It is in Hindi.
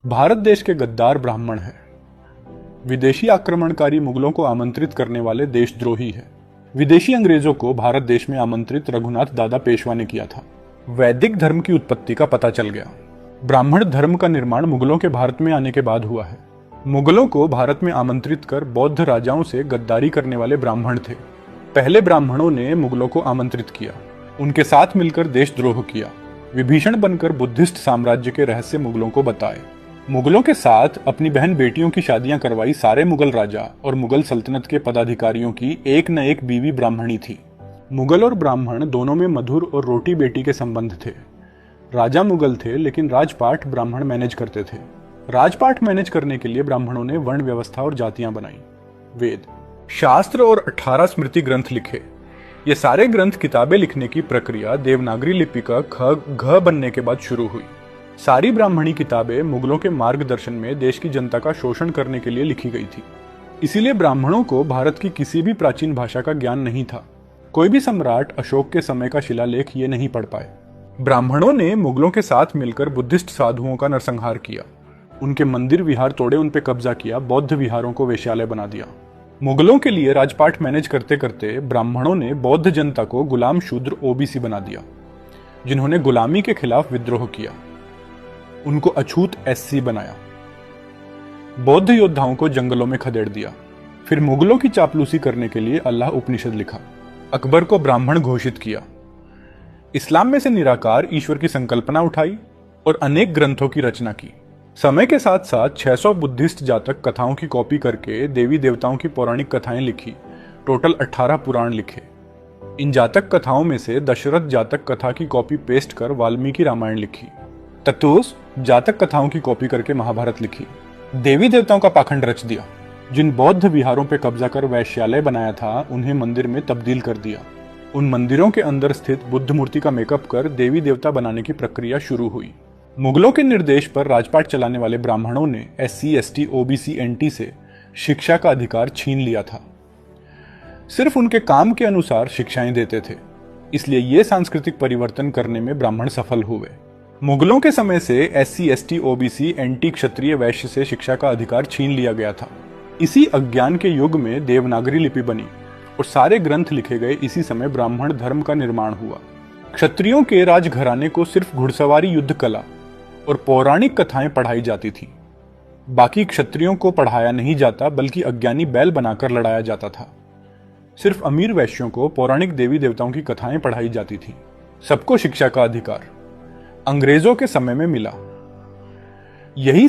भारत देश के गद्दार ब्राह्मण है। विदेशी आक्रमणकारी मुगलों को आमंत्रित करने वाले देशद्रोही है। विदेशी अंग्रेजों को भारत देश में आमंत्रित रघुनाथ दादा पेशवा ने किया था। वैदिक धर्म की उत्पत्ति का पता चल गया। ब्राह्मण धर्म का निर्माण मुगलों के भारत में आने के बाद हुआ है। मुगलों को भारत में आमंत्रित कर बौद्ध राजाओं से गद्दारी करने वाले ब्राह्मण थे। पहले ब्राह्मणों ने मुगलों को आमंत्रित किया, उनके साथ मिलकर देशद्रोह किया, विभीषण बनकर बुद्धिस्ट साम्राज्य के रहस्य मुगलों को बताए। मुगलों के साथ अपनी बहन बेटियों की शादियां करवाई सारे मुगल राजा और मुगल सल्तनत के पदाधिकारियों की एक न एक बीवी ब्राह्मणी थी। मुगल और ब्राह्मण दोनों में मधुर और रोटी बेटी के संबंध थे। राजा मुगल थे लेकिन राजपाट ब्राह्मण मैनेज करते थे। राजपाट मैनेज करने के लिए ब्राह्मणों ने वर्ण व्यवस्था और जातियां बनाई। वेद, शास्त्र और 18 स्मृति ग्रंथ लिखे। ये सारे ग्रंथ किताबें लिखने की प्रक्रिया देवनागरी लिपि का घ बनने के बाद शुरू हुई। सारी ब्राह्मणी किताबें मुगलों के मार्गदर्शन में देश की जनता का शोषण करने के लिए लिखी गई थी। इसीलिए ब्राह्मणों को भारत की किसी भी प्राचीन भाषा का ज्ञान नहीं था। कोई भी सम्राट अशोक के समय का शिलालेख ये नहीं पढ़ पाए। ब्राह्मणों ने मुगलों के साथ मिलकर बुद्धिस्ट साधुओं का नरसंहार किया, उनके मंदिर विहार तोड़े, उन पे कब्जा किया, बौद्ध विहारों को वेश्यालय बना दिया। मुगलों के लिए राजपाट मैनेज करते करते ब्राह्मणों ने बौद्ध जनता को गुलाम शूद्र ओबीसी बना दिया, जिन्होंने गुलामी के खिलाफ विद्रोह किया। उनको अछूत एससी बनाया। बौद्ध योद्धाओं को जंगलों में खदेड़ दिया। फिर मुगलों की चापलूसी करने के लिए अल्लाह उपनिषद लिखा। अकबर को ब्राह्मण घोषित किया। इस्लाम में से निराकार ईश्वर की संकल्पना उठाई और अनेक ग्रंथों की रचना की। समय के साथ साथ 600 बुद्धिस्ट जातक कथाओं की कॉपी करके देवी देवताओं की पौराणिक कथाएं लिखी। टोटल 18 पुराण लिखे। इन जातक कथाओं में से दशरथ जातक कथा की कॉपी पेस्ट कर वाल्मीकि रामायण लिखी। ततोस जातक कथाओं की कॉपी करके महाभारत लिखी। देवी देवताओं का पाखंड रच दिया। जिन बौद्ध विहारों पे कब्जा कर वैश्यालय बनाया था, उन्हें मंदिर में तब्दील कर दिया। उन मंदिरों के अंदर स्थित बुद्ध मूर्ति का मेकअप कर देवी देवता बनाने की प्रक्रिया शुरू हुई। मुगलों के निर्देश पर राजपाट चलाने वाले ब्राह्मणों ने SC, ST, OBC, NT से शिक्षा का अधिकार छीन लिया था। सिर्फ उनके काम के अनुसार शिक्षाएं देते थे, इसलिए ये सांस्कृतिक परिवर्तन करने में ब्राह्मण सफल हुए। मुगलों के समय से SC, ST, OBC, NT, क्षत्रिय, वैश्य से शिक्षा का अधिकार छीन लिया गया था। इसी अज्ञान के युग में देवनागरी लिपि बनी और सारे ग्रंथ लिखे गए। इसी समय ब्राह्मण धर्म का निर्माण हुआ। क्षत्रियों के राजघराने को सिर्फ घुड़सवारी, युद्ध कला और पौराणिक कथाएं पढ़ाई जाती थी। बाकी क्षत्रियों को पढ़ाया नहीं जाता, बल्कि अज्ञानी बैल बनाकर लड़ाया जाता था। सिर्फ अमीर वैश्यों को पौराणिक देवी देवताओं की कथाएं पढ़ाई जाती थी। सबको शिक्षा का अधिकार अंग्रेजों के समय में मिला। यही